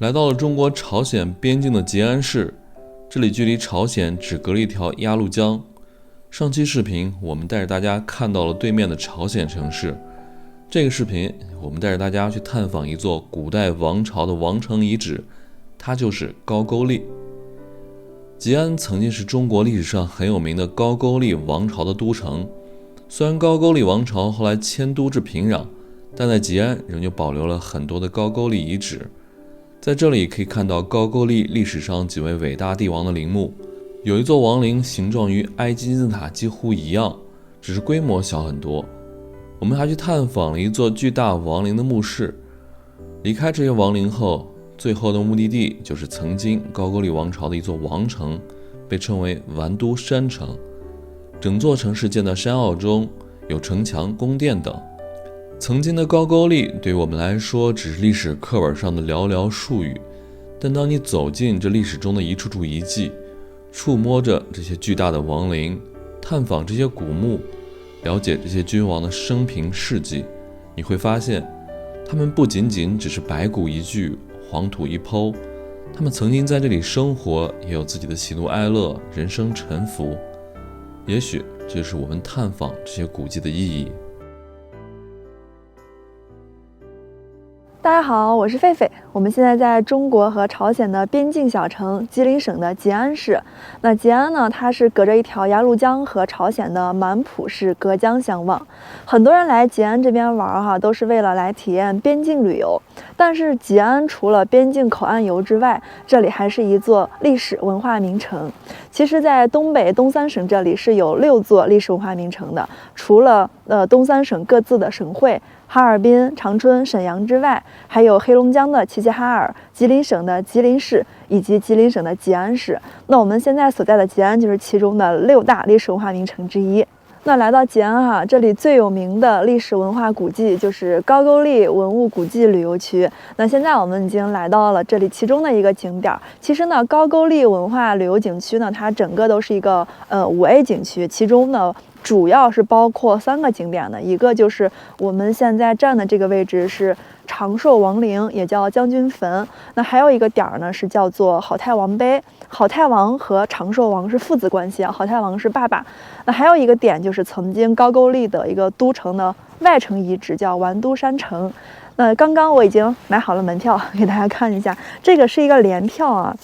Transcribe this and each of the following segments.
来到了中国朝鲜边境的吉安市，这里距离朝鲜只隔了一条鸭绿江。上期视频我们带着大家看到了对面的朝鲜城市，这个视频我们带着大家去探访一座古代王朝的王城遗址，它就是高句丽。吉安曾经是中国历史上很有名的高句丽王朝的都城，虽然高句丽王朝后来迁都至平壤，但在吉安仍旧保留了很多的高句丽遗址。在这里可以看到高句丽历史上几位伟大帝王的陵墓，有一座王陵形状与埃及金字塔几乎一样，只是规模小很多。我们还去探访了一座巨大王陵的墓室。离开这些王陵后，最后的目的地就是曾经高句丽王朝的一座王城，被称为完都山城。整座城市建在山坳中，有城墙、宫殿等。曾经的高句丽对我们来说只是历史课本上的寥寥数语，但当你走进这历史中的一处处遗迹，触摸着这些巨大的王陵，探访这些古墓，了解这些君王的生平事迹，你会发现他们不仅仅只是白骨一具，黄土一抔，他们曾经在这里生活，也有自己的喜怒哀乐，人生沉浮。也许这就是我们探访这些古迹的意义。大家好，我是狒狒。我们现在在中国和朝鲜的边境小城吉林省的吉安市。那吉安呢，它是隔着一条鸭绿江和朝鲜的满浦市隔江相望。很多人来吉安这边玩都是为了来体验边境旅游。但是吉安除了边境口岸游之外，这里还是一座历史文化名城。其实在东北东三省这里是有6座历史文化名城的，除了东三省各自的省会哈尔滨、长春、沈阳之外，还有黑龙江的齐齐哈尔、吉林省的吉林市以及吉林省的吉安市。那我们现在所在的吉安就是其中的6大历史文化名城之一。那来到吉安这里最有名的历史文化古迹就是高句丽文物古迹旅游区。那现在我们已经来到了这里其中的一个景点。其实呢，高句丽文化旅游景区呢，它整个都是一个5A 景区，其中呢主要是包括3个景点的，一个就是我们现在站的这个位置是长寿王陵，也叫将军坟。那还有一个点呢是叫做好太王碑，好太王和长寿王是父子关系好太王是爸爸。那还有一个点就是曾经高句丽的一个都城的外城遗址，叫完都山城。那刚刚我已经买好了门票，给大家看一下，这个是一个联票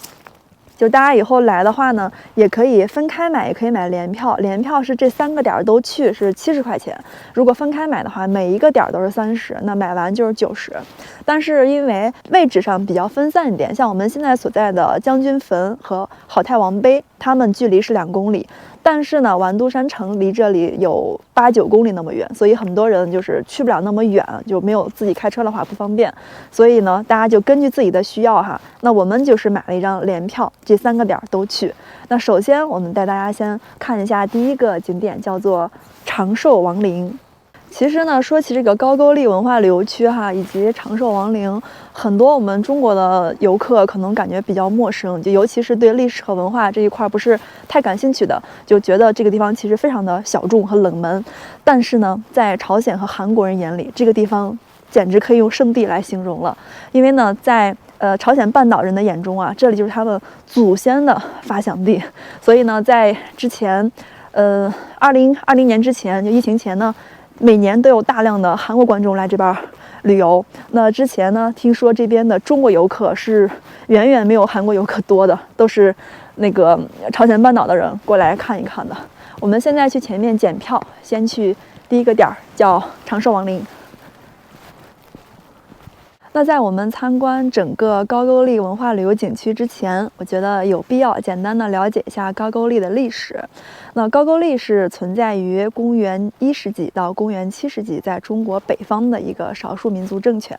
就大家以后来的话呢，也可以分开买，也可以买联票。联票是这3个点都去是70块钱，如果分开买的话，每一个点都是30，那买完就是90。但是因为位置上比较分散一点，像我们现在所在的将军坟和好太王碑，它们距离是2公里。但是呢，完都山城离这里有8、9公里那么远，所以很多人就是去不了那么远，就没有自己开车的话不方便。所以呢，大家就根据自己的需要那我们就是买了一张联票，这3个点都去。那首先我们带大家先看一下第一个景点，叫做长寿王陵。其实呢，说起这个高句丽文化旅游区以及长寿王陵，很多我们中国的游客可能感觉比较陌生，就尤其是对历史和文化这一块不是太感兴趣的，就觉得这个地方其实非常的小众和冷门。但是呢，在朝鲜和韩国人眼里，这个地方简直可以用圣地来形容了。因为呢，在朝鲜半岛人的眼中这里就是他们祖先的发祥地。所以呢，在之前2020年之前，就疫情前呢，每年都有大量的韩国观众来这边旅游。那之前呢，听说这边的中国游客是远远没有韩国游客多的，都是那个朝鲜半岛的人过来看一看的。我们现在去前面检票，先去第一个点叫长寿王陵。那在我们参观整个高句丽文化旅游景区之前，我觉得有必要简单的了解一下高句丽的历史。那高句丽是存在于公元1世纪到公元7世纪在中国北方的一个少数民族政权，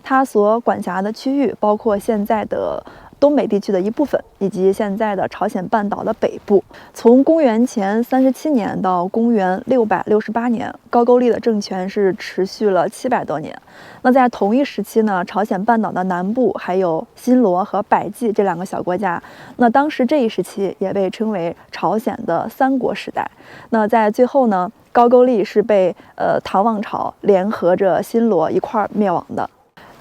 它所管辖的区域包括现在的东北地区的一部分，以及现在的朝鲜半岛的北部。从公元前37年到公元668年，高句丽的政权是持续了700多年。那在同一时期呢，朝鲜半岛的南部还有新罗和百济这2个小国家，那当时这一时期也被称为朝鲜的3国时代。那在最后呢，高句丽是被唐王朝联合着新罗一块灭亡的。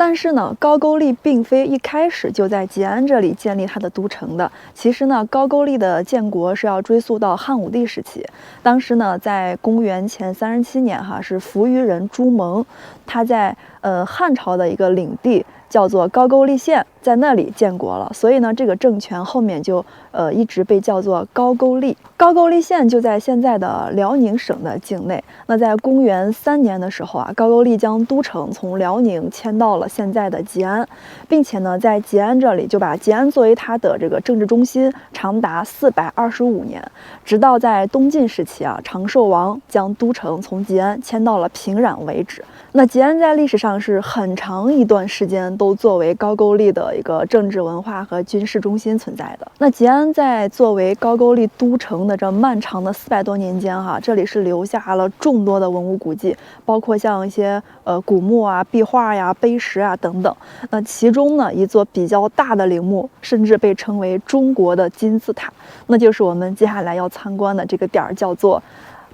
但是呢，高句丽并非一开始就在吉安这里建立它的都城的。其实呢，高句丽的建国是要追溯到汉武帝时期。当时呢，在公元前37年，是扶余人朱蒙，他在汉朝的一个领地叫做高句丽县，在那里建国了。所以呢，这个政权后面就一直被叫做高句丽。高句丽县就在现在的辽宁省的境内。那在公元3年的时候高句丽将都城从辽宁迁到了现在的吉安，并且呢，在吉安这里就把吉安作为它的这个政治中心，长达425年，直到在东晋时期长寿王将都城从吉安迁到了平壤为止。那吉安在历史上是很长一段时间都作为高句丽的一个政治文化和军事中心存在的。那吉安在作为高句丽都城的这漫长的400多年间这里是留下了众多的文物古迹，包括像一些古墓壁画呀、碑石等等。那其中呢，一座比较大的陵墓甚至被称为中国的金字塔，那就是我们接下来要参观的这个点儿，叫做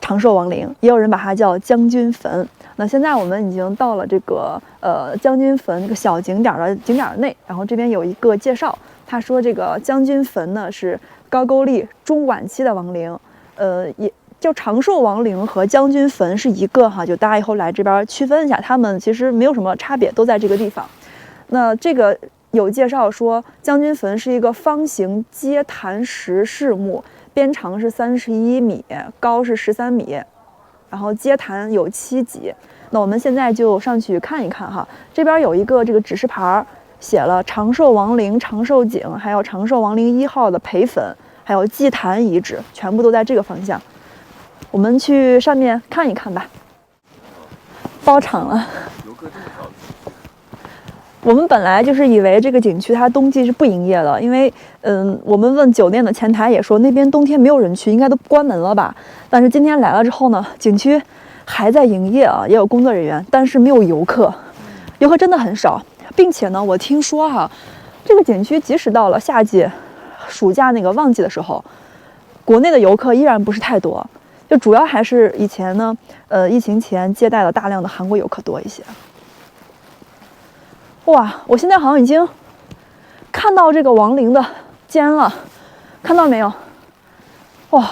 长寿王陵，也有人把它叫将军坟。那现在我们已经到了这个将军坟这个小景点的景点内，然后这边有一个介绍，他说这个将军坟呢是高句丽中晚期的王陵，也叫长寿王陵和将军坟是一个就大家以后来这边区分一下，他们其实没有什么差别，都在这个地方。那这个有介绍说，将军坟是一个方形阶坛石室墓，边长是31米，高是13米，然后阶坛有7级。那我们现在就上去看一看这边有一个这个指示牌，写了长寿王陵、长寿井，还有长寿王陵1号的陪坟，还有祭坛遗址，全部都在这个方向。我们去上面看一看吧。包场了。我们本来就是以为这个景区它冬季是不营业的，因为我们问酒店的前台也说那边冬天没有人去，应该都关门了吧。但是今天来了之后呢，景区还在营业也有工作人员，但是没有游客，游客真的很少。并且呢，我听说这个景区即使到了夏季、暑假那个旺季的时候，国内的游客依然不是太多，就主要还是以前呢，疫情前接待了大量的韩国游客多一些。哇，我现在好像已经看到这个王陵的尖了，看到没有？哇，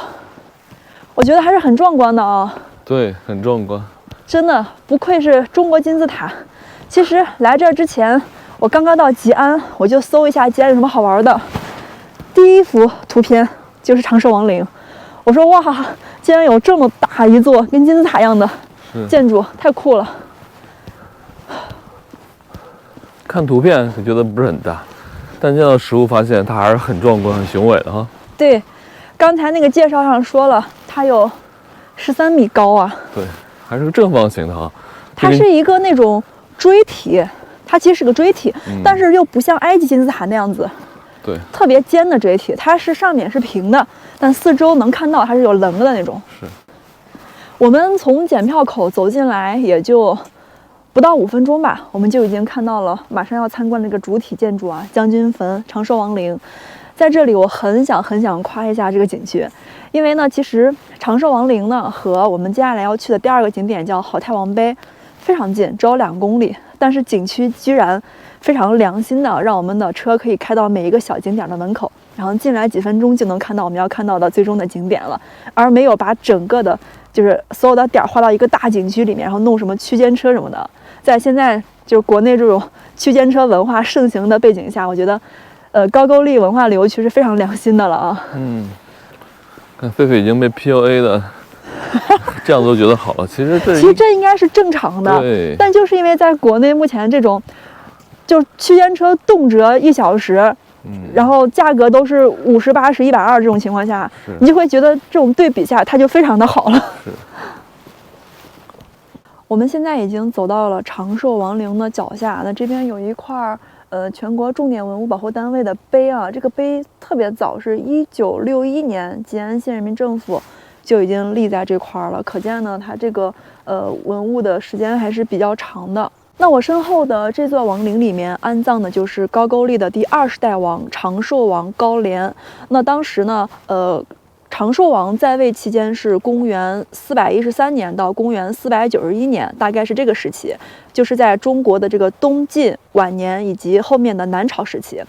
我觉得还是很壮观的对，很壮观，真的不愧是中国金字塔。其实来这儿之前，我刚刚到吉安，我就搜一下吉安有什么好玩的。第一幅图片就是长寿王陵，我说哇，竟然有这么大一座跟金字塔一样的建筑，太酷了。看图片就觉得不是很大，但见到实物发现它还是很壮观、很雄伟的对，刚才那个介绍上说了，它有13米高对，还是个正方形的它是一个那种锥体，它其实是个锥体，但是又不像埃及金字塔那样子，对，特别尖的锥体，它是上面是平的，但四周能看到它是有棱的那种。是。我们从检票口走进来也就不到5分钟吧，我们就已经看到了马上要参观这个主体建筑将军坟、长寿王陵。在这里我很想夸一下这个景区，因为呢，其实长寿王陵呢和我们接下来要去的第2个景点叫好太王碑非常近，只有2公里，但是景区居然非常良心的让我们的车可以开到每一个小景点的门口，然后进来几分钟就能看到我们要看到的最终的景点了，而没有把整个的就是所有的点划到一个大景区里面，然后弄什么区间车什么的。在现在就是国内这种区间车文化盛行的背景下，我觉得高句丽文化旅游区是非常良心的了看狒狒已经被 PUA 的这样都觉得好了，其实这应该是正常的，对，但就是因为在国内目前这种就区间车动辄1小时，然后价格都是50、80、120这种情况下，你就会觉得这种对比下它就非常的好了。是。我们现在已经走到了长寿王陵的脚下，那这边有一块全国重点文物保护单位的碑这个碑特别早，是1961年吉安县人民政府就已经立在这块了，可见呢它这个文物的时间还是比较长的。那我身后的这座王陵里面安葬的就是高句丽的第20代王长寿王高廉。那当时呢长寿王在位期间是公元413年到公元491年，大概是这个时期，就是在中国的这个东晋晚年以及后面的南朝时期。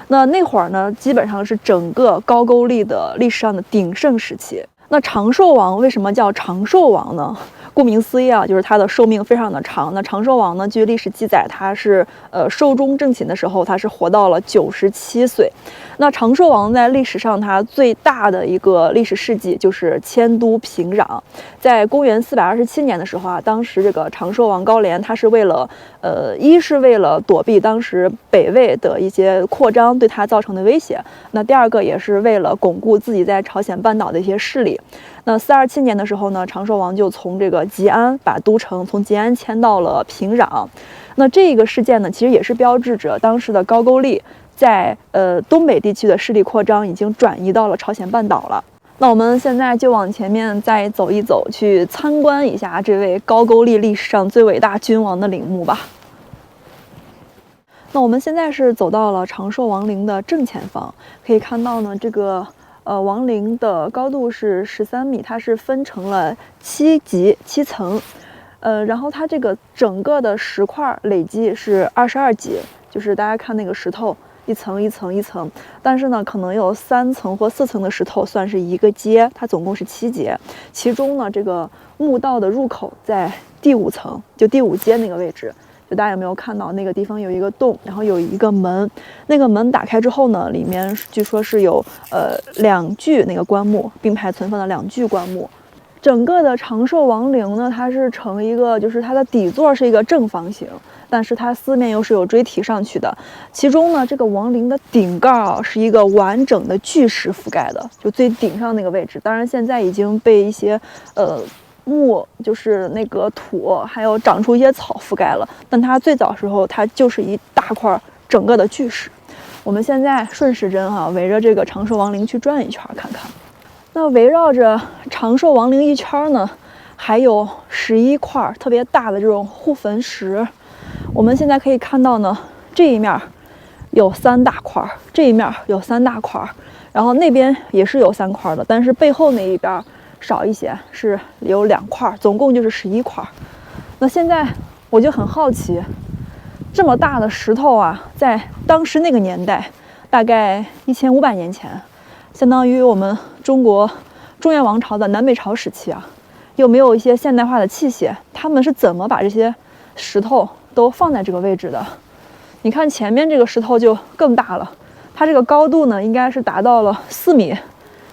那会儿呢，基本上是整个高句丽的历史上的鼎盛时期。那长寿王为什么叫长寿王呢？顾名思义啊，就是他的寿命非常的长。那长寿王呢，据历史记载，他是寿终正寝的时候，他是活到了97岁。那长寿王在历史上他最大的一个历史事迹就是迁都平壤。在公元427年的时候啊，当时这个长寿王高廉，他是为了一是为了躲避当时北魏的一些扩张对他造成的威胁，那第二个也是为了巩固自己在朝鲜半岛的一些势力。那427年的时候呢，长寿王就从这个吉安把都城从吉安迁到了平壤。那这个事件呢，其实也是标志着当时的高句丽在东北地区的势力扩张已经转移到了朝鲜半岛了。那我们现在就往前面再走一走，去参观一下这位高句丽历史上最伟大君王的陵墓吧。那我们现在是走到了长寿王陵的正前方，可以看到呢，这个王陵的高度是13米，它是分成了7级7层，然后它这个整个的石块累计是22级，就是大家看那个石头一层一层一层，但是呢，可能有3层或4层的石头算是一个阶，它总共是7节，其中呢，这个墓道的入口在第5层，就第5阶那个位置。就大家有没有看到那个地方有一个洞，然后有一个门，那个门打开之后呢，里面据说是有2具那个棺木并排存放的2具棺木。整个的长寿王陵呢，它是呈一个，就是它的底座是一个正方形，但是它四面又是有锥体上去的。其中呢，这个王陵的顶盖啊是一个完整的巨石覆盖的，就最顶上那个位置。当然现在已经被一些木，就是那个土，还有长出一些草覆盖了，但它最早时候它就是一大块整个的巨石。我们现在顺时针围着这个长寿王陵去转一圈看看。那围绕着长寿王陵一圈呢，还有11块特别大的这种护坟石。我们现在可以看到呢，这一面有3大块，这一面有3大块，然后那边也是有3块的，但是背后那一边少一些，是有2块，总共就是11块。那现在我就很好奇，这么大的石头啊，在当时那个年代，大概1500年前，相当于我们中国中原王朝的南北朝时期啊，有没有一些现代化的器械？他们是怎么把这些石头都放在这个位置的？你看前面这个石头就更大了，它这个高度呢，应该是达到了4米，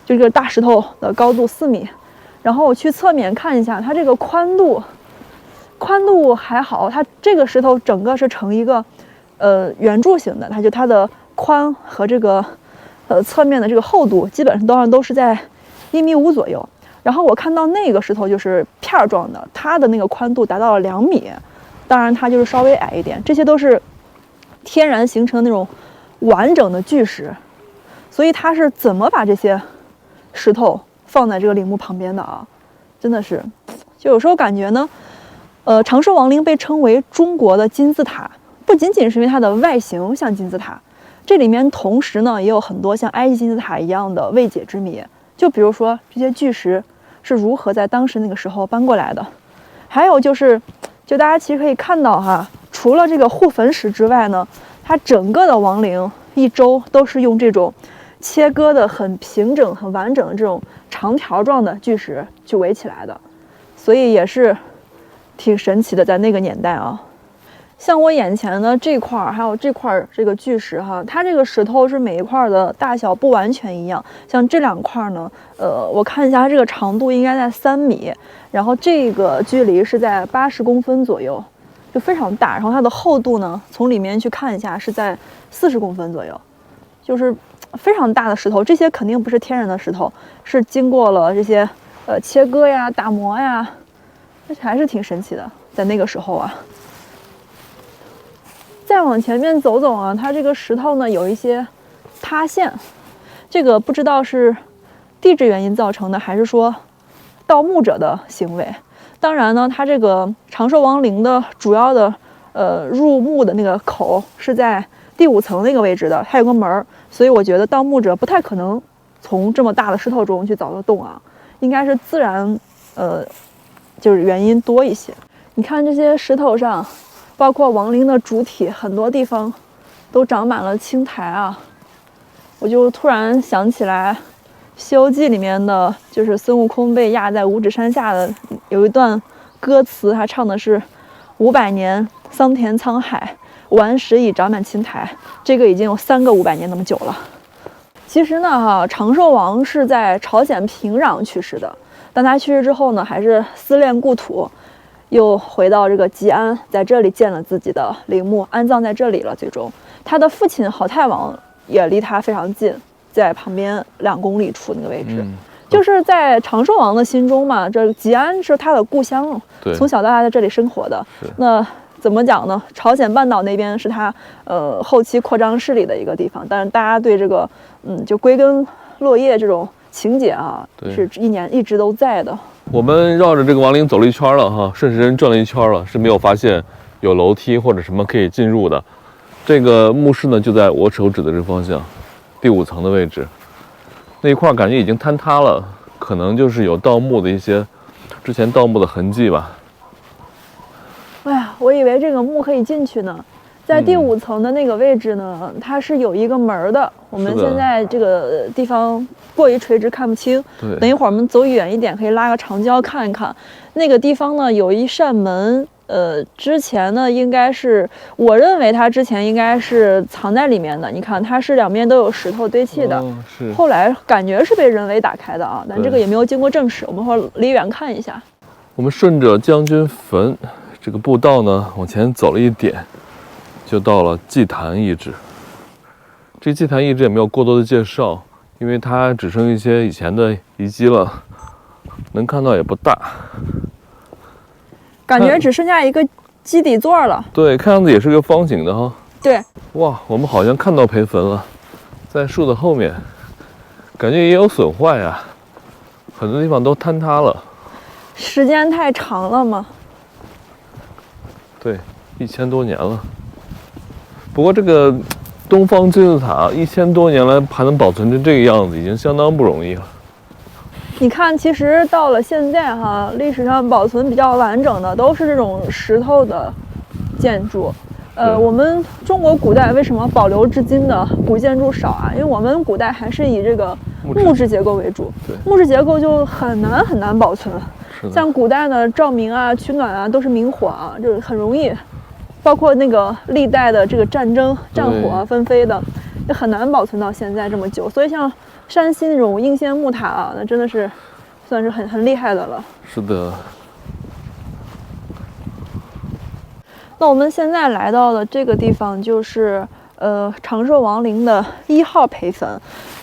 就这个大石头的高度4米。然后我去侧面看一下，它这个宽度还好，它这个石头整个是呈一个圆柱形的，它的宽和这个侧面的这个厚度基本上都是在1.5米左右。然后我看到那个石头就是片状的，它的那个宽度达到了2米，当然它就是稍微矮一点。这些都是天然形成那种完整的巨石，所以它是怎么把这些石头放在这个陵墓旁边的啊？真的是，就有时候感觉呢，长寿王陵被称为中国的金字塔，不仅仅是因为它的外形像金字塔，这里面同时呢也有很多像埃及金字塔一样的未解之谜。就比如说这些巨石是如何在当时那个时候搬过来的，还有就是，就大家其实可以看到哈，除了这个护坟石之外呢，它整个的王陵一周都是用这种切割的很平整、很完整的这种长条状的巨石去围起来的，所以也是挺神奇的，在那个年代啊。像我眼前的这块还有这块这个巨石哈，它这个石头是每一块的大小不完全一样。像这2块呢，我看一下，它这个长度应该在3米，然后这个距离是在80公分左右，就非常大。然后它的厚度呢，从里面去看一下是在40公分左右，就是非常大的石头。这些肯定不是天然的石头，是经过了这些切割呀、打磨呀，而且还是挺神奇的，在那个时候啊。再往前面走走啊，它这个石头呢有一些塌陷，这个不知道是地质原因造成的，还是说盗墓者的行为。当然呢，它这个长寿王陵的主要的入墓的那个口是在第5层那个位置的，它有个门，所以我觉得盗墓者不太可能从这么大的石头中去凿的洞啊，应该是自然就是原因多一些。你看这些石头上，包括王陵的主体，很多地方都长满了青苔啊。我就突然想起来《西游记》里面的，就是孙悟空被压在五指山下的有一段歌词，他唱的是500年桑田沧海，顽石已长满青苔。这个已经有3个500年那么久了。其实呢，长寿王是在朝鲜平壤去世的，但他去世之后呢，还是思恋故土，又回到这个吉安，在这里建了自己的陵墓，安葬在这里了。最终，他的父亲好太王也离他非常近，在旁边2公里处那个位置，就是在长寿王的心中嘛，这吉安是他的故乡，从小到大在这里生活的。那怎么讲呢？朝鲜半岛那边是他后期扩张势力的一个地方，但是大家对这个就归根落叶这种情节啊，是一直都在的。我们绕着这个王陵走了一圈了哈，顺时针转了一圈了，是没有发现有楼梯或者什么可以进入的。这个墓室呢，就在我手指的这个方向，第5层的位置。那一块感觉已经坍塌了，可能就是有盗墓的一些之前盗墓的痕迹吧。哎呀，我以为这个墓可以进去呢。在第5层的那个位置呢，它是有一个门的。我们现在这个地方过于垂直看不清，等一会儿我们走远一点，可以拉个长焦看一看。那个地方呢，有一扇门。之前呢，应该是我认为它之前应该是藏在里面的。你看，它是2边都有石头堆砌的，后来感觉是被人为打开的啊，但这个也没有经过证实。我们会离远看一下。我们顺着将军坟这个步道呢，往前走了一点，就到了祭坛遗址。这祭坛遗址也没有过多的介绍，因为它只剩一些以前的遗迹了，能看到也不大。感觉只剩下一个基底座了。对，看样子也是个方形的哈。对。哇，我们好像看到培坟了，在树的后面，感觉也有损坏呀，很多地方都坍塌了。时间太长了吗？对，1000多年了。不过这个东方金字塔1000多年来还能保存成这个样子，已经相当不容易了。你看，其实到了现在哈，历史上保存比较完整的都是这种石头的建筑。我们中国古代为什么保留至今的古建筑少啊？因为我们古代还是以这个木质结构为主，木质结构就很难保存。像古代的照明啊、取暖啊都是明火啊，就是很容易。包括那个历代的这个战争、战火纷飞的，也很难保存到现在这么久。所以像山西那种应县木塔啊，那真的是算是很厉害的了。是的。那我们现在来到的这个地方就是长寿王陵的1号培坟，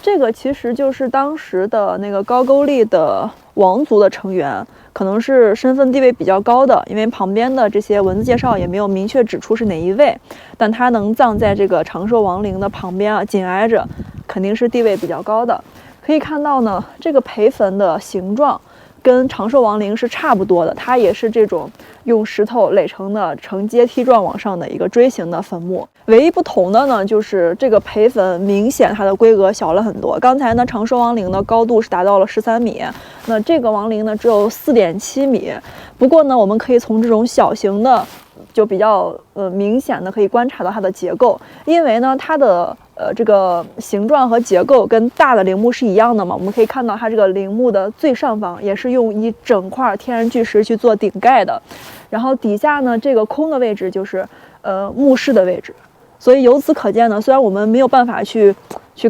这个其实就是当时的那个高句丽的王族的成员，可能是身份地位比较高的，因为旁边的这些文字介绍也没有明确指出是哪一位，但他能葬在这个长寿王陵的旁边啊，紧挨着，肯定是地位比较高的。可以看到呢，这个培坟的形状跟长寿王陵是差不多的，它也是这种用石头垒成的呈阶梯状往上的一个锥形的坟墓。唯一不同的呢，就是这个培坟明显它的规格小了很多。刚才呢，长寿王陵的高度是达到了13米，那这个王陵呢只有4.7米。不过呢，我们可以从这种小型的就比较明显的可以观察到它的结构，因为呢它的这个形状和结构跟大的陵墓是一样的嘛。我们可以看到它这个陵墓的最上方也是用一整块天然巨石去做顶盖的，然后底下呢这个空的位置就是墓室的位置。所以由此可见呢，虽然我们没有办法去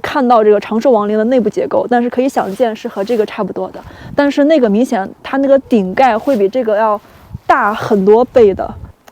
看到这个长寿王陵的内部结构，但是可以想见是和这个差不多的。但是那个明显它那个顶盖会比这个要大很多倍的。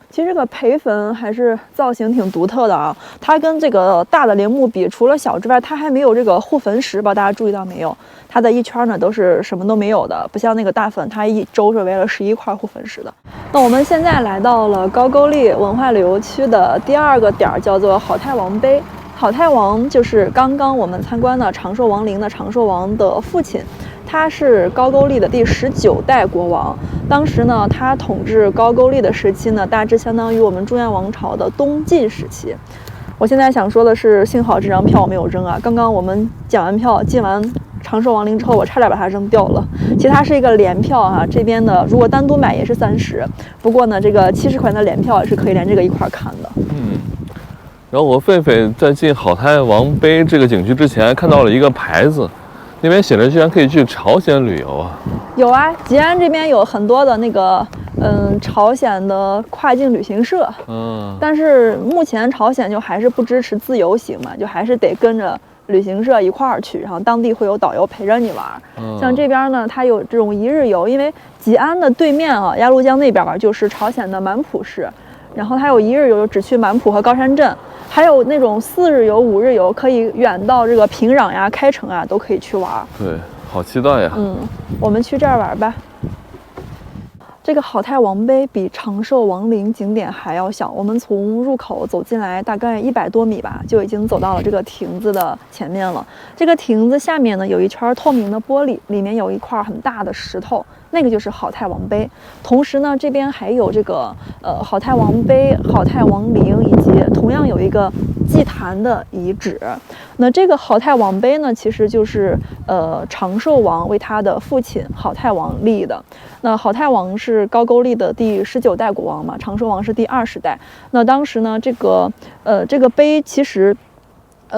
其实这个培坟还是造型挺独特的啊，它跟这个大的陵墓比，除了小之外，它还没有这个护坟石吧？大家注意到没有？它的一圈呢都是什么都没有的，不像那个大坟，它一周是围了11块护坟石的。那我们现在来到了高句丽文化旅游区的第2个点，叫做好太王碑。好太王就是刚刚我们参观的长寿王陵的长寿王的父亲。他是高句丽的第19代国王，当时呢，他统治高句丽的时期呢，大致相当于我们中原王朝的东晋时期。我现在想说的是，幸好这张票没有扔啊！刚刚我们检完票、进完长寿王陵之后，我差点把它扔掉了。其实它是一个联票哈，这边的如果单独买也是30，不过呢，这个70块钱的联票也是可以连这个一块看的。然后我狒狒在进好太王碑这个景区之前，看到了一个牌子，那边写着居然可以去朝鲜旅游啊！有啊，吉安这边有很多的那个朝鲜的跨境旅行社，但是目前朝鲜就还是不支持自由行嘛，就还是得跟着旅行社一块儿去，然后当地会有导游陪着你玩。像这边呢，它有这种1日游，因为吉安的对面啊，鸭绿江那边就是朝鲜的满浦市，然后它有1日游，只去满浦和高山镇。还有那种4日游、5日游，可以远到这个平壤呀、开城啊，都可以去玩。对，好期待呀！我们去这儿玩吧。这个好太王碑比长寿王陵景点还要小，我们从入口走进来大概100多米吧，就已经走到了这个亭子的前面了。这个亭子下面呢有一圈透明的玻璃，里面有一块很大的石头，那个就是好太王碑。同时呢，这边还有这个好太王碑、好太王陵，以及同样有一个祭坛的遗址。那这个好太王碑呢，其实就是长寿王为他的父亲好太王立的。那好太王是高句丽的第19代国王嘛，长寿王是第20代。那当时呢，这个碑其实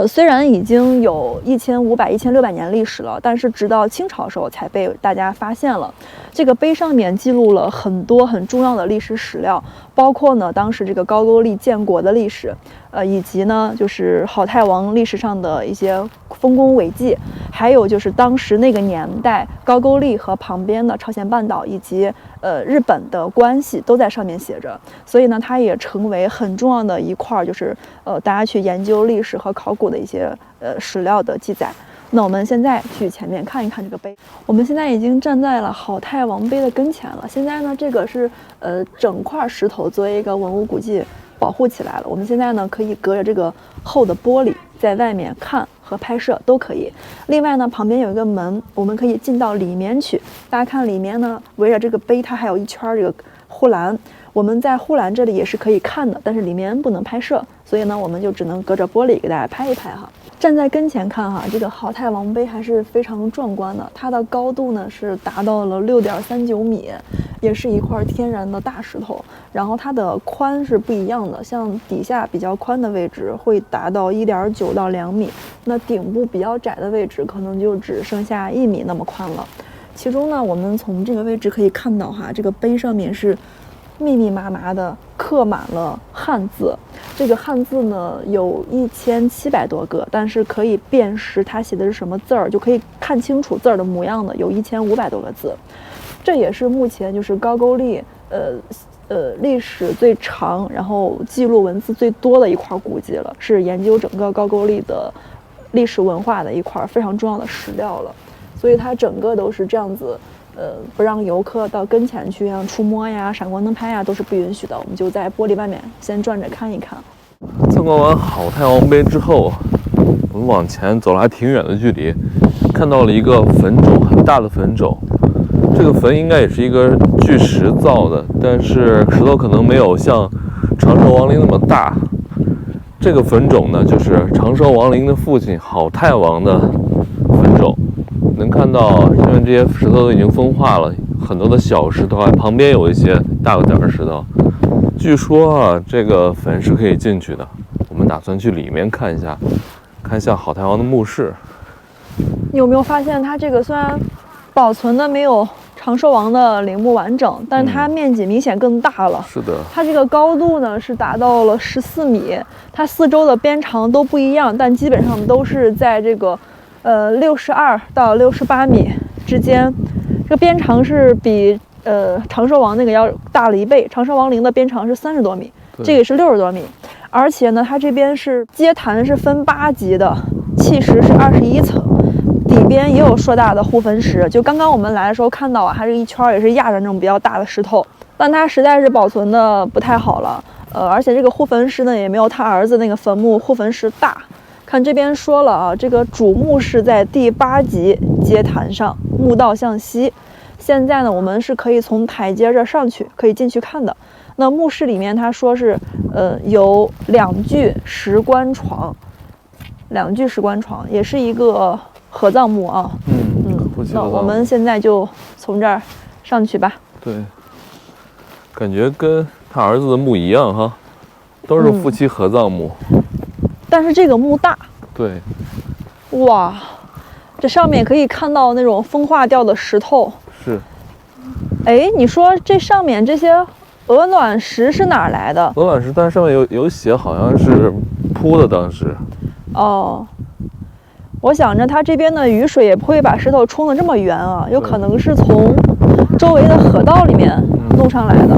虽然已经有1500、1600年历史了，但是直到清朝时候才被大家发现了。这个碑上面记录了很多很重要的历史史料，包括呢当时这个高句丽建国的历史，以及呢就是好太王历史上的一些丰功伟绩，还有就是当时那个年代高句丽和旁边的朝鲜半岛以及日本的关系都在上面写着，所以呢它也成为很重要的一块，就是大家去研究历史和考古的一些史料的记载。那我们现在去前面看一看这个碑。我们现在已经站在了好太王碑的跟前了。现在呢，这个是整块石头作为一个文物古迹保护起来了。我们现在呢可以隔着这个厚的玻璃在外面看和拍摄都可以。另外呢，旁边有一个门，我们可以进到里面去。大家看里面呢，围着这个碑，它还有一圈这个护栏。我们在护栏这里也是可以看的，但是里面不能拍摄，所以呢，我们就只能隔着玻璃给大家拍一拍哈。站在跟前看哈，这个好太王碑还是非常壮观的。它的高度呢是达到了6.39米，也是一块天然的大石头。然后它的宽是不一样的，像底下比较宽的位置会达到1.9到2米，那顶部比较窄的位置可能就只剩下1米那么宽了。其中呢，我们从这个位置可以看到哈，这个碑上面是密密麻麻的刻满了汉字，这个汉字呢有1700多个，但是可以辨识它写的是什么字儿，就可以看清楚字儿的模样的有1500多个字。这也是目前就是高句丽历史最长，然后记录文字最多的一块古迹了，是研究整个高句丽的历史文化的一块非常重要的史料了。所以它整个都是这样子。不让游客到跟前去，像触摸呀、闪光灯拍呀，都是不允许的。我们就在玻璃外面先转着看一看。参观完好太王碑之后，我们往前走了还挺远的距离，看到了一个坟冢，很大的坟冢。这个坟应该也是一个巨石造的，但是石头可能没有像长寿王陵那么大。这个坟冢呢，就是长寿王陵的父亲好太王的坟冢。能看到，因为这些石头都已经风化了，很多的小石头，还旁边有一些大个点的石头。据说啊，这个坟是可以进去的。我们打算去里面看一下，看一下好太王的墓室。你有没有发现，它这个虽然保存的没有长寿王的陵墓完整，但是它面积明显更大了。是的，它这个高度呢是达到了14米，它四周的边长都不一样，但基本上都是在这个62到68米之间。这个边长是比长寿王那个要大了1倍，长寿王陵的边长是30多米，这个也是60多米。而且呢，它这边是阶坛是分8级的，砌石是21层，底边也有硕大的护坟石。就刚刚我们来的时候看到啊，它这一圈也是压着那种比较大的石头，但它实在是保存的不太好了。而且这个护坟石呢也没有他儿子那个坟墓护坟石大。看这边说了啊，这个主墓是在第8级阶坛上，墓道向西。现在呢，我们是可以从台阶这上去，可以进去看的。那墓室里面他说是有2具石棺床，2具石棺床，也是一个合葬墓啊。那我们现在就从这儿上去吧。对，感觉跟他儿子的墓一样哈，都是夫妻合葬墓。但是这个墓大。对。哇，这上面可以看到那种风化掉的石头。是。哎，你说这上面这些鹅卵石是哪儿来的？鹅卵石，但上面有写，好像是铺的，当时。哦。我想着它这边的雨水也不会把石头冲得这么圆啊，有可能是从周围的河道里面弄上来的。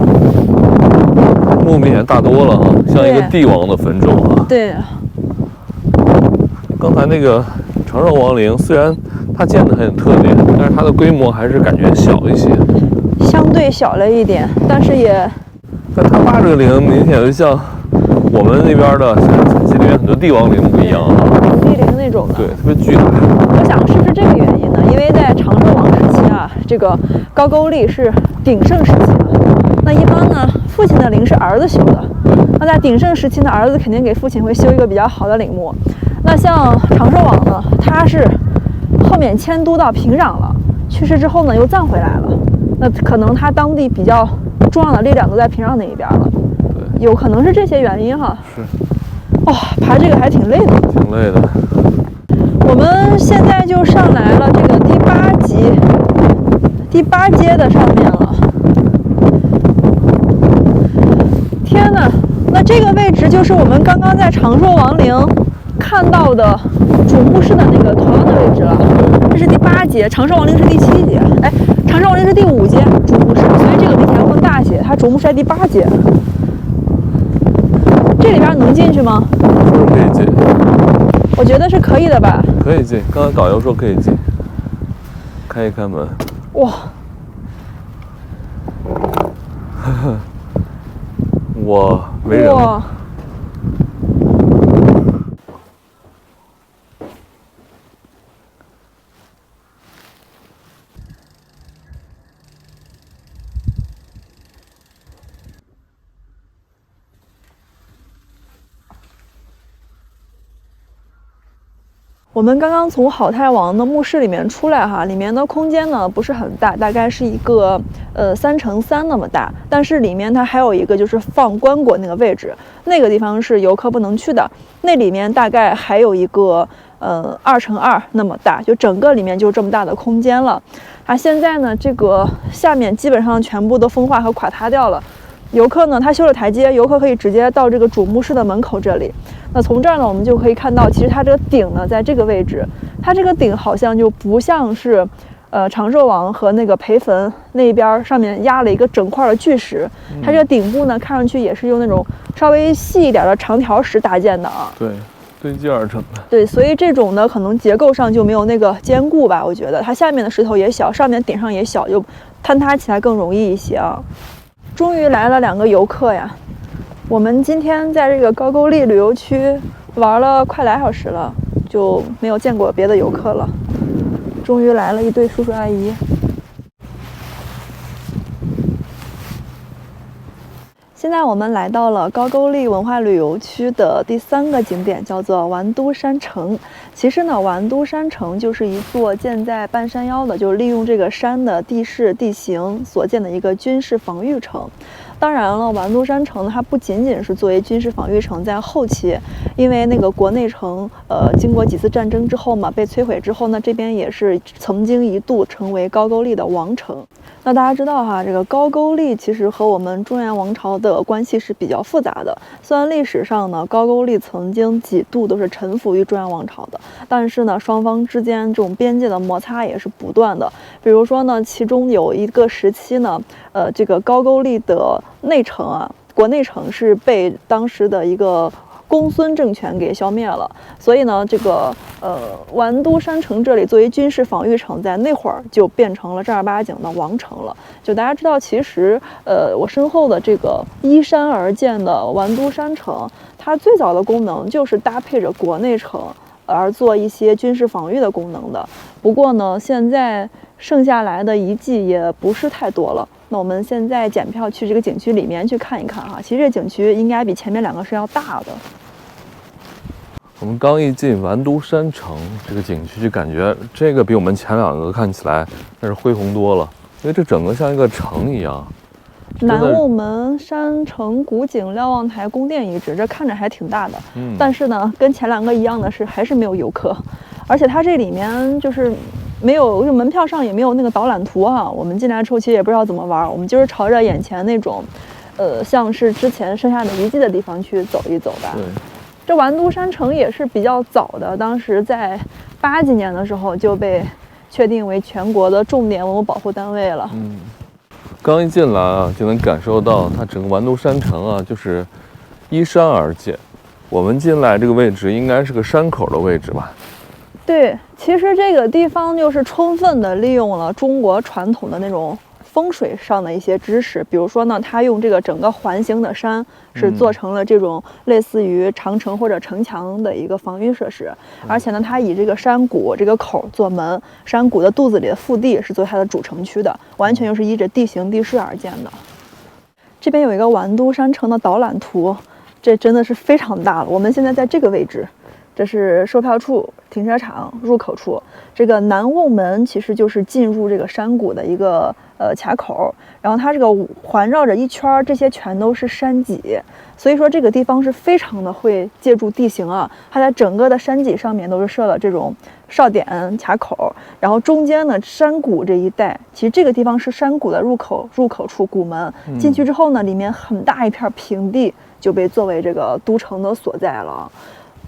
墓明显大多了啊，像一个帝王的坟冢啊。对。刚才那个长寿王陵，虽然它建得很有特点，但是它的规模还是感觉小一些，相对小了一点，但是也。但它爸这个陵明显就像我们那边的陕西那边很多帝王陵不一样啊，帝陵那种的，对，特别巨大。我想是不是这个原因呢？因为在长寿王时期啊，这个高句丽是鼎盛时期嘛。那一般呢，父亲的陵是儿子修的。那在鼎盛时期呢，儿子肯定给父亲会修一个比较好的陵墓。那像长寿王呢，他是后面迁都到平壤了，去世之后呢又葬回来了。那可能他当地比较重要的力量都在平壤那一边了。有可能是这些原因哈。是。哇，爬这个还挺累的。挺累的。我们现在就上来了这个第八阶的上面了。天哪，那这个位置就是我们刚刚在长寿王陵看到的主墓室的那个同样的位置了。这是第8阶，长寿王陵是第7阶。哎，长寿王陵是第5阶主墓室，所以这个比前更大些。它主墓室在第8阶。这里边能进去吗？说是可以进。我觉得是可以的吧。可以进，刚才导游说可以进。开一开门。哇！哇，没人了。我们刚刚从好太王的墓室里面出来哈，里面的空间呢不是很大，大概是一个3×3那么大，但是里面它还有一个就是放棺椁那个位置，那个地方是游客不能去的。那里面大概还有一个2×2那么大，就整个里面就这么大的空间了。现在呢这个下面基本上全部都风化和垮塌掉了。游客呢，他修了台阶，游客可以直接到这个主墓室的门口这里。那从这儿呢，我们就可以看到，其实它这个顶呢，在这个位置，它这个顶好像就不像是，长寿王和那个裴坟那边上面压了一个整块的巨石，它这个顶部呢，看上去也是用那种稍微细一点的长条石搭建的啊。对，堆积而成的。对，所以这种呢，可能结构上就没有那个坚固吧，我觉得它下面的石头也小，上面顶上也小，就坍塌起来更容易一些啊。终于来了2个游客呀！我们今天在这个高句丽旅游区玩了快2小时了，就没有见过别的游客了。终于来了一对叔叔阿姨。现在我们来到了高句丽文化旅游区的第3个景点，叫做完都山城。其实呢，完都山城就是一座建在半山腰的，就是利用这个山的地势地形所建的一个军事防御城。当然了，完都山城它不仅仅是作为军事防御城，在后期，因为那个国内城，经过几次战争之后嘛，被摧毁之后呢，这边也是曾经一度成为高句丽的王城。那大家知道哈，这个高句丽其实和我们中原王朝的关系是比较复杂的。虽然历史上呢，高句丽曾经几度都是臣服于中原王朝的，但是呢，双方之间这种边界的摩擦也是不断的。比如说呢，其中有一个时期呢，这个高句丽的内城啊，国内城是被当时的一个公孙政权给消灭了，所以呢，这个完都山城这里作为军事防御城，在那会儿就变成了正儿八经的王城了。就大家知道，其实我身后的这个依山而建的完都山城，它最早的功能就是搭配着国内城而做一些军事防御的功能的。不过呢，现在剩下来的遗迹也不是太多了。那我们现在检票去这个景区里面去看一看哈，其实这景区应该比前面2个是要大的。我们刚一进完都山城这个景区，就感觉这个比我们前2个看起来那是恢宏多了，因为这整个像一个城一样。南雾门山城古井瞭望台宫殿遗址，这看着还挺大的，但是呢，跟前2个一样的是，还是没有游客，而且它这里面就是没有，就门票上也没有那个导览图哈。我们进来之后其实也不知道怎么玩，我们就是朝着眼前那种，像是之前剩下的遗迹的地方去走一走吧。对。这完都山城也是比较早的，当时在80几年的时候就被确定为全国的重点文物保护单位了。刚一进来啊，就能感受到它整个完都山城啊，就是依山而建。我们进来这个位置应该是个山口的位置吧？对，其实这个地方就是充分的利用了中国传统的那种风水上的一些知识，比如说呢，它用这个整个环形的山是做成了这种类似于长城或者城墙的一个防御设施，而且呢，它以这个山谷这个口做门，山谷的肚子里的腹地是作为它的主城区的，完全就是依着地形地势而建的。这边有一个完都山城的导览图，这真的是非常大了。我们现在在这个位置。这是售票处、停车场入口处。这个南雾门其实就是进入这个山谷的一个卡口，然后它这个环绕着一圈，这些全都是山脊，所以说这个地方是非常的会借助地形啊。它在整个的山脊上面都是设了这种哨点卡口，然后中间呢山谷这一带，其实这个地方是山谷的入口处谷门。进去之后呢，里面很大一片平地就被作为这个都城的所在了。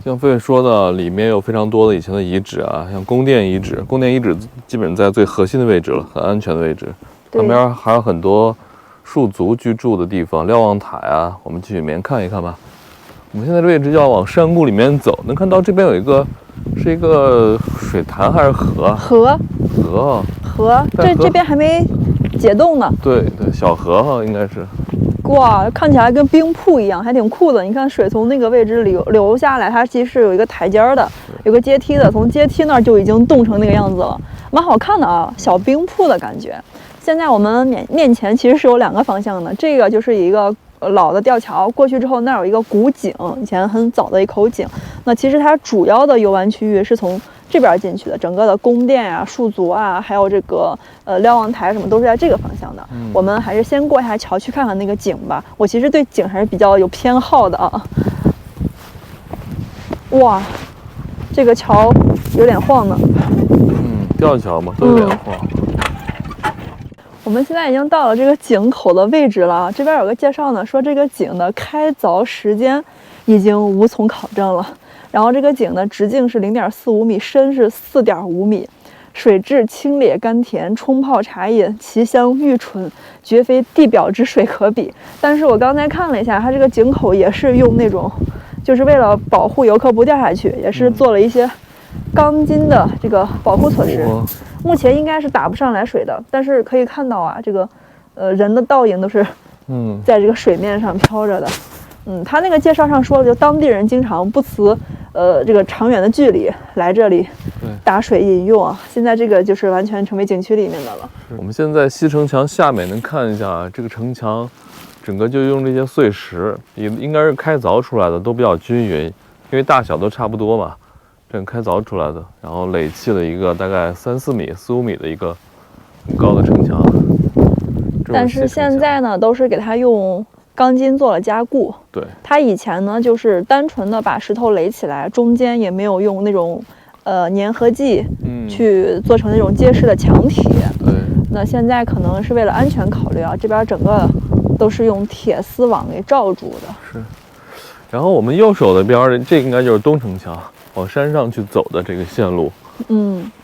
像狒狒说的，里面有非常多的以前的遗址啊，像宫殿遗址，宫殿遗址基本在最核心的位置了，很安全的位置。旁边还有很多戍族居住的地方，瞭望台啊，我们去里面看一看吧。我们现在这位置就要往山谷里面走，能看到这边有一个，是一个水潭还是河？河，这边还没解冻呢。对，小河哈，应该是。哇，看起来跟冰瀑一样，还挺酷的。你看水从那个位置流下来，它其实是有一个台阶的，有个阶梯的，从阶梯那儿就已经冻成那个样子了，蛮好看的啊，小冰瀑的感觉。现在我们面前其实是有2个方向的，这个就是一个老的吊桥，过去之后那儿有一个古井，以前很早的一口井。那其实它主要的游玩区域是从这边进去的，整个的宫殿啊、戍族啊，还有这个瞭望台什么都是在这个方向的。我们还是先过一下桥去看看那个景吧。我其实对景还是比较有偏好的啊。哇，这个桥有点晃呢。吊桥嘛，都有点晃。我们现在已经到了这个井口的位置了，这边有个介绍呢，说这个井的开凿时间已经无从考证了。然后这个井的直径是0.45米，深是4.5米，水质清冽甘甜，冲泡茶饮，其香愈醇，绝非地表之水可比。但是我刚才看了一下，它这个井口也是用那种，就是为了保护游客不掉下去，也是做了一些钢筋的这个保护措施。目前应该是打不上来水的，但是可以看到啊，这个人的倒影都是在这个水面上飘着的。他那个介绍上说了，就当地人经常不辞这个长远的距离来这里打水饮用啊。现在这个就是完全成为景区里面的了。我们现在西城墙下面能看一下，这个城墙整个就用这些碎石，也应该是开凿出来的，都比较均匀，因为大小都差不多嘛，这样开凿出来的，然后垒砌了一个大概3-4米、4-5米的一个很高的城墙。但是现在呢，都是给它用钢筋做了加固。对，它以前呢就是单纯的把石头垒起来，中间也没有用那种粘合剂去做成那种结实的墙体。对，那现在可能是为了安全考虑啊，这边整个都是用铁丝网给罩住的。是。然后我们右手的边这应该就是东城墙，往山上去走的这个线路。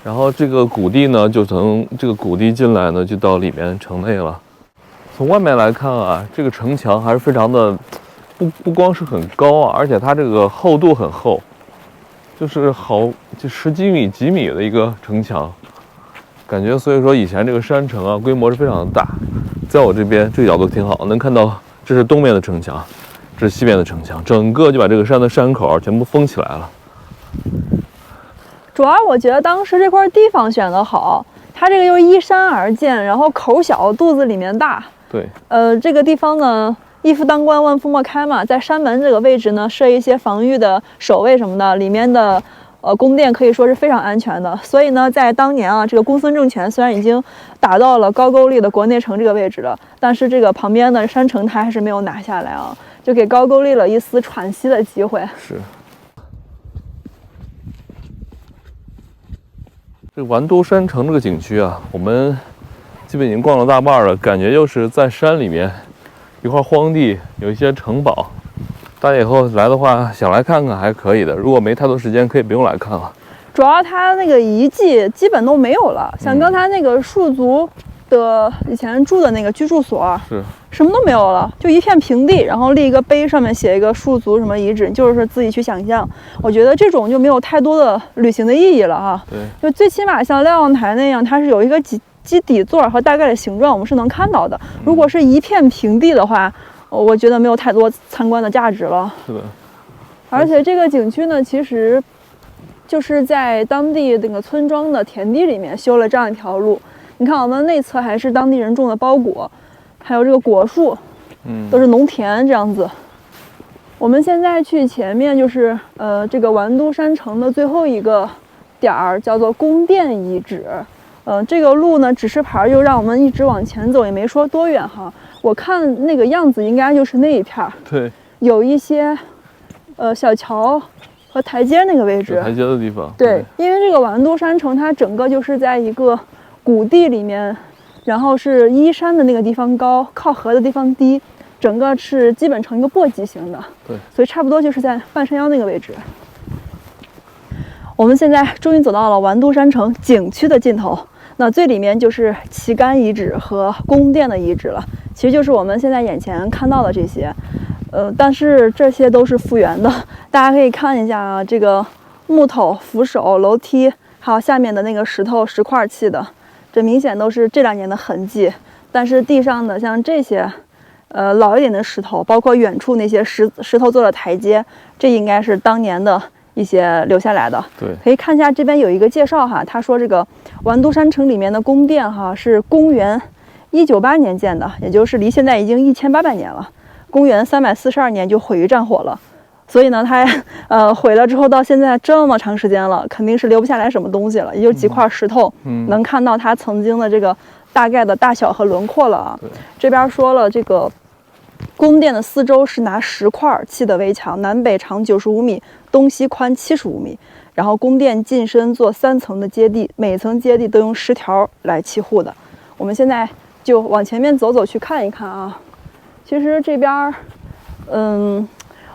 然后这个谷地呢，就从这个谷地进来呢，就到里面城内了。从外面来看啊，这个城墙还是非常的，不光是很高啊，而且它这个厚度很厚，就是就10几米的一个城墙，感觉所以说以前这个山城啊，规模是非常的大。在我这边这个角度挺好，能看到这是东面的城墙，这是西边的城墙，整个就把这个山的山口全部封起来了。主要我觉得当时这块地方选得好，它这个又依山而建，然后口小肚子里面大。对，这个地方呢，一夫当关，万夫莫开嘛，在山门这个位置呢，设一些防御的守卫什么的，里面的宫殿可以说是非常安全的。所以呢，在当年啊，这个公孙政权虽然已经打到了高句丽的国内城这个位置了，但是这个旁边的山城他还是没有拿下来啊，就给高句丽了一丝喘息的机会。是。这个完都山城这个景区啊，我们基本已经逛了大半了，感觉就是在山里面一块荒地，有一些城堡。大家以后来的话，想来看看还可以的。如果没太多时间，可以不用来看了。主要它那个遗迹基本都没有了，像刚才那个戍族的以前住的那个居住所，是什么都没有了，就一片平地，然后立一个碑，上面写一个戍族什么遗址，就是自己去想象。我觉得这种就没有太多的旅行的意义了哈。对，就最起码像瞭望台那样，它是有一个基底座和大概的形状，我们是能看到的。如果是一片平地的话，我觉得没有太多参观的价值了。是的。而且这个景区呢，其实就是在当地那个村庄的田地里面修了这样一条路。你看，我们内侧还是当地人种的包果，还有这个果树，都是农田这样子。我们现在去前面就是这个完都山城的最后一个点儿，叫做宫殿遗址。这个路呢，指示牌就让我们一直往前走，也没说多远哈。我看那个样子，应该就是那一片儿。对，有一些小桥和台阶那个位置，台阶的地方。对，因为这个完都山城它整个就是在一个谷地里面，然后是依山的那个地方高，靠河的地方低，整个是基本成一个簸箕形的。对，所以差不多就是在半山腰那个位置。我们现在终于走到了完都山城景区的尽头，那最里面就是旗杆遗址和宫殿的遗址了，其实就是我们现在眼前看到的这些。但是这些都是复原的，大家可以看一下啊，这个木头、扶手、楼梯，还有下面的那个石块砌的，这明显都是这2年的痕迹。但是地上的像这些，老一点的石头，包括远处那些石头做的台阶，这应该是当年的一些留下来的。对，可以看一下这边有一个介绍哈，他说这个完都山城里面的宫殿哈是公元198年建的，也就是离现在已经1800年了。公元342年就毁于战火了，所以呢，它毁了之后到现在这么长时间了，肯定是留不下来什么东西了，也就几块石头，能看到它曾经的这个大概的大小和轮廓了啊。这边说了，这个宫殿的四周是拿石块砌的围墙，南北长95米，东西宽75米，然后宫殿进深做3层的阶地，每层阶地都用石条来砌护的。我们现在就往前面走走去看一看啊。其实这边，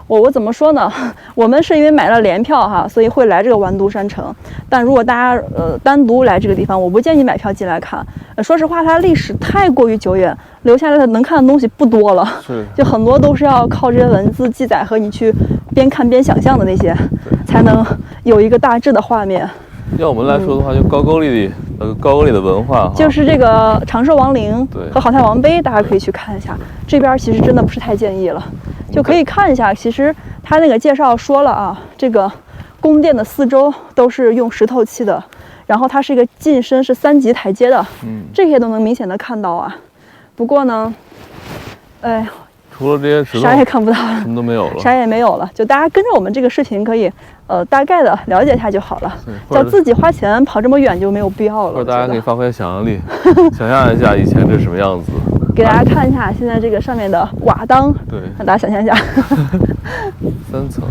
我怎么说呢？我们是因为买了联票哈，所以会来这个完都山城。但如果大家单独来这个地方，我不建议买票进来看。说实话，它历史太过于久远，留下来的能看的东西不多了。是，就很多都是要靠这些文字记载和你去边看边想象的那些，才能有一个大致的画面。要我们来说的话，就高句丽的文化，就是这个长寿王陵和好太王碑，大家可以去看一下。这边其实真的不是太建议了，就可以看一下。其实他那个介绍说了啊，这个宫殿的四周都是用石头砌的，然后它是一个进深是3级台阶的，这些都能明显的看到啊。不过呢，哎，除了这些石头，啥也看不到了，什么都没有了，啥也没有了。就大家跟着我们这个视频可以，大概的了解一下就好了。叫自己花钱跑这么远就没有必要了。或者大家可以发挥想象力，想象一下以前这是什么样子。给大家看一下现在这个上面的瓦当，对，让大家想象一下。3层。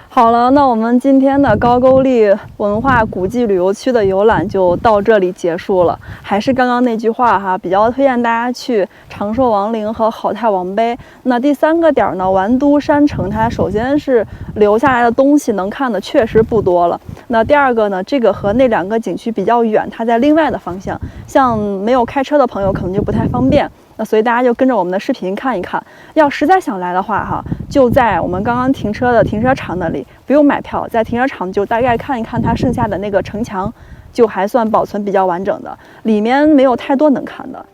好了，那我们今天的高句丽文化古迹旅游区的游览就到这里结束了。还是刚刚那句话哈，比较推荐大家去长寿王陵和好太王碑。那第3个点呢，完都山城，它首先是留下来的东西能看的确实不多了。那第2个呢，这个和那2个景区比较远，它在另外的方向，像没有开车的朋友可能就不太方便。那所以大家就跟着我们的视频看一看。要实在想来的话哈，就在我们刚刚停车的停车场那里，不用买票，在停车场就大概看一看它剩下的那个城墙，就还算保存比较完整的，里面没有太多能看的。